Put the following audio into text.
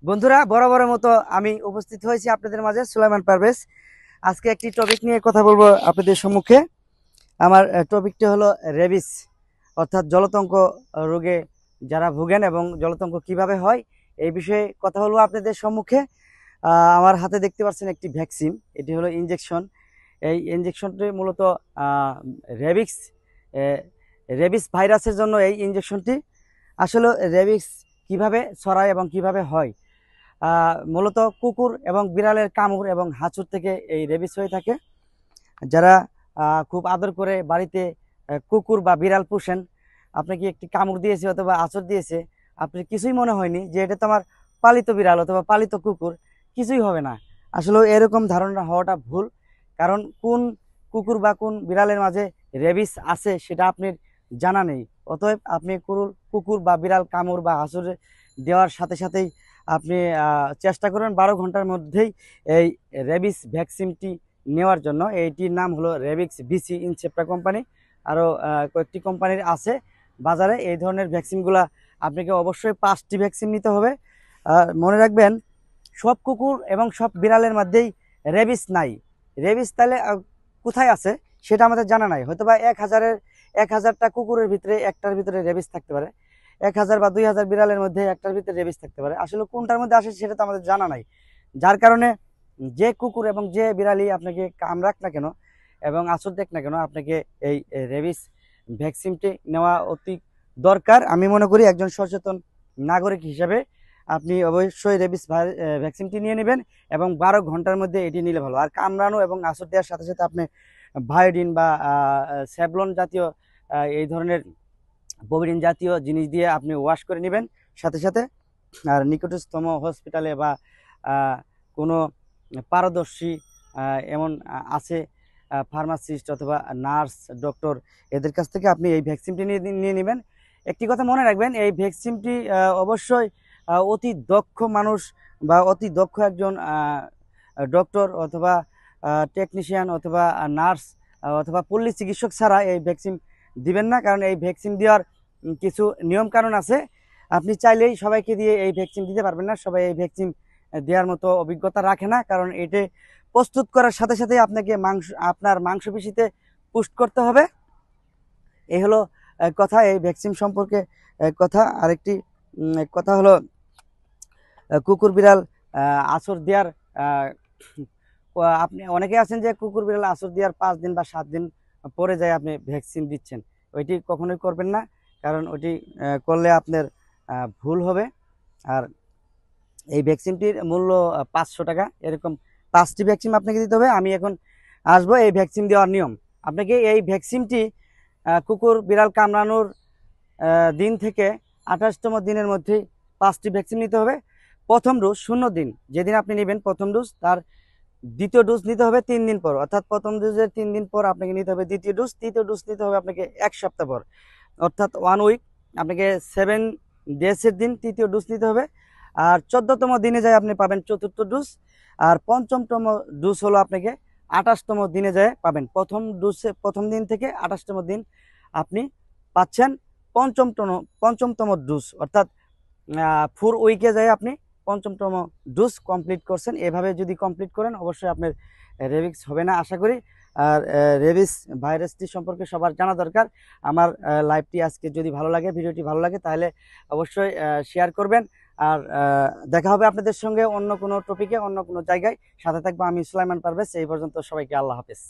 বন্ধুরা, বরাবরের মতো আমি উপস্থিত হয়েছি আপনাদের মাঝে, সুলাইমান পারভেজ। আজকে একটি টপিক নিয়ে কথা বলবো আপনাদের সম্মুখে। আমার টপিকটি হলো রেবিস, অর্থাৎ জলতঙ্ক রোগে যারা ভোগেন এবং জলতঙ্ক কিভাবে হয় এই বিষয়ে কথা বলবো আপনাদের সম্মুখে। আমার হাতে দেখতে পাচ্ছেন একটি ভ্যাকসিন, এটি হলো ইনজেকশন। এই ইনজেকশনটি মূলত রেবিক্স রেবিস ভাইরাসের জন্য এই ইনজেকশনটি। আসলে রেবিক্স কিভাবে ছড়ায় এবং কিভাবে হয়, মূলত কুকুর এবং বিড়ালের কামড় এবং হাঁচুর থেকে এই রেবিস হয়ে থাকে। যারা খুব আদর করে বাড়িতে কুকুর বা বিড়াল পোষেন, আপনাকে একটি কামড় দিয়েছে অথবা আঁচড় দিয়েছে, আপনি কিছুই মনে হয়নি যে এটা তো আমার পালিত বিড়াল অথবা পালিত কুকুর, কিছুই হবে না। আসলে এরকম ধারণা হওয়াটা ভুল, কারণ কোন কুকুর বা কোন বিড়ালের মাঝে রেবিস আছে সেটা আপনার জানা নেই। অতএব আপনি কুকুর বা বিড়াল কামড় বা আঁচড় দেওয়ার সাথে সাথেই আপনি চেষ্টা করবেন 12 ঘন্টার মধ্যেই এই রেবিস ভ্যাকসিনটি নেওয়ার জন্য। এইটির নাম হলো রেবিক্স বিসি ইনসেপ্টা কোম্পানি। আরও কয়েকটি কোম্পানির আছে বাজারে। এই ধরনের ভ্যাকসিনগুলা আপনাকে অবশ্যই 5টি ভ্যাকসিন নিতে হবে। মনে রাখবেন, সব কুকুর এবং সব বিড়ালের মধ্যেই রেবিস নাই। রেবিস তাহলে কোথায় আছে সেটা আমাদের জানা নাই। হয়তো বা 1000টা কুকুরের ভিতরে একটার ভিতরে রেবিস থাকতে পারে, 1000 বা 2000 বিড়ালের মধ্যে একটার ভিতরে রেবিস থাকতে পারে। আসলে কোনটার মধ্যে আসে সেটা তো আমাদের জানা নাই। যার কারণে যে কুকুর এবং যে বিড়ালি আপনাকে কামড়াক না কেন এবং আঁচড় দেখ না কেন, আপনাকে এই রেবিস ভ্যাকসিনটি নেওয়া অতি দরকার। আমি মনে করি একজন সচেতন নাগরিক হিসেবে আপনি অবশ্যই রেবিস ভ্যাকসিনটি নিয়ে নেবেন এবং 12 ঘন্টার মধ্যে এটি নিলে ভালো। আর কামড়ানো এবং আঁচড় দেওয়ার সাথে সাথে আপনি ভায়োডিন বা স্যাভলন জাতীয় এই ধরনের বোভিডিন জাতীয় জিনিস দিয়ে আপনি ওয়াশ করে নেবেন সাথে সাথে। আর নিকটস্থম হসপিটালে বা কোনো পারদর্শী এমন আছে ফার্মাসিস্ট অথবা নার্স, ডক্টর, এদের কাছ থেকে আপনি এই ভ্যাকসিনটি নিয়ে নেবেন। একটি কথা মনে রাখবেন, এই ভ্যাকসিনটি অবশ্যই অতি দক্ষ মানুষ বা অতি দক্ষ একজন ডক্টর অথবা টেকনিশিয়ান অথবা নার্স অথবা পল্লী চিকিৎসক ছাড়া এই ভ্যাকসিন দিবেন না। কারণ এই ভ্যাকসিন দেওয়ার কিছু নিয়ম কানুন আছে। আপনি চাইলেই সবাইকে দিয়ে এই ভ্যাকসিন দিতে পারবেন না, সবাই এই ভ্যাকসিন দেওয়ার মতো অভিজ্ঞতা রাখে না। কারণ এটি প্রস্তুত করার সাথে সাথে আপনাকে আপনার মাংসপেশিতে পুষ্ট করতে হবে। এই হলো কথা এই ভ্যাকসিন সম্পর্কে কথা। আরেকটি কথা হলো কুকুর বিড়াল আঁচড় দেওয়ার আপনি অনেকে আছেন যে কুকুর বিড়াল আঁচড় দেওয়ার 5 দিন বা 7 দিন পরে যায় আপনি ভ্যাকসিন দিচ্ছেন। ওইটি কখনোই করবেন না, কারণ ওইটি করলে আপনার ভুল হবে। আর এই ভ্যাকসিনটির মূল্য 500 টাকা। এরকম 5টি ভ্যাকসিন আপনাকে দিতে হবে। আমি এখন আসবো এই ভ্যাকসিন দেওয়ার নিয়ম। আপনাকে এই ভ্যাকসিনটি কুকুর বিড়াল কামড়ানোর দিন থেকে 28তম দিনের মধ্যেই 5টি ভ্যাকসিন নিতে হবে। প্রথম ডোজ 0 দিন যেদিন আপনি নেবেন প্রথম ডোজ, তার দ্বিতীয় ডোজ নিতে হবে 3 দিন পর, অর্থাৎ প্রথম ডোজের 3 দিন পর আপনাকে নিতে হবে দ্বিতীয় ডোজ। তৃতীয় ডোজ নিতে হবে আপনাকে 1 সপ্তাহ পর, অর্থাৎ 1 উইক। আপনাকে 7 ডেজের দিন তৃতীয় ডোজ নিতে হবে। আর 14তম দিনে যায় আপনি পাবেন চতুর্থ ডোজ। আর 5মতম ডোজ হলো আপনাকে 28তম দিনে যায় পাবেন। প্রথম দিন থেকে 28তম দিন আপনি পাচ্ছেন পঞ্চমতম ডোজ, অর্থাৎ 4 উইকে যায় আপনি 5মতম ডোজ কমপ্লিট করছেন। এভাবে যদি কমপ্লিট করেন অবশ্যই আপনার রেবিক্স হবে না আশা করি। আর রেবিস ভাইরাসটি সম্পর্কে সবার জানা দরকার। আমার লাইভটি আজকে যদি ভালো লাগে, ভিডিওটি ভালো লাগে, তাহলে অবশ্যই শেয়ার করবেন। আর দেখা হবে আপনাদের সঙ্গে অন্য কোনো টপিকে, অন্য কোনো জায়গায়। সাথে থাকবো আমি সুলাইমান পারভেজ। এই পর্যন্ত সবাইকে আল্লাহ হাফেজ।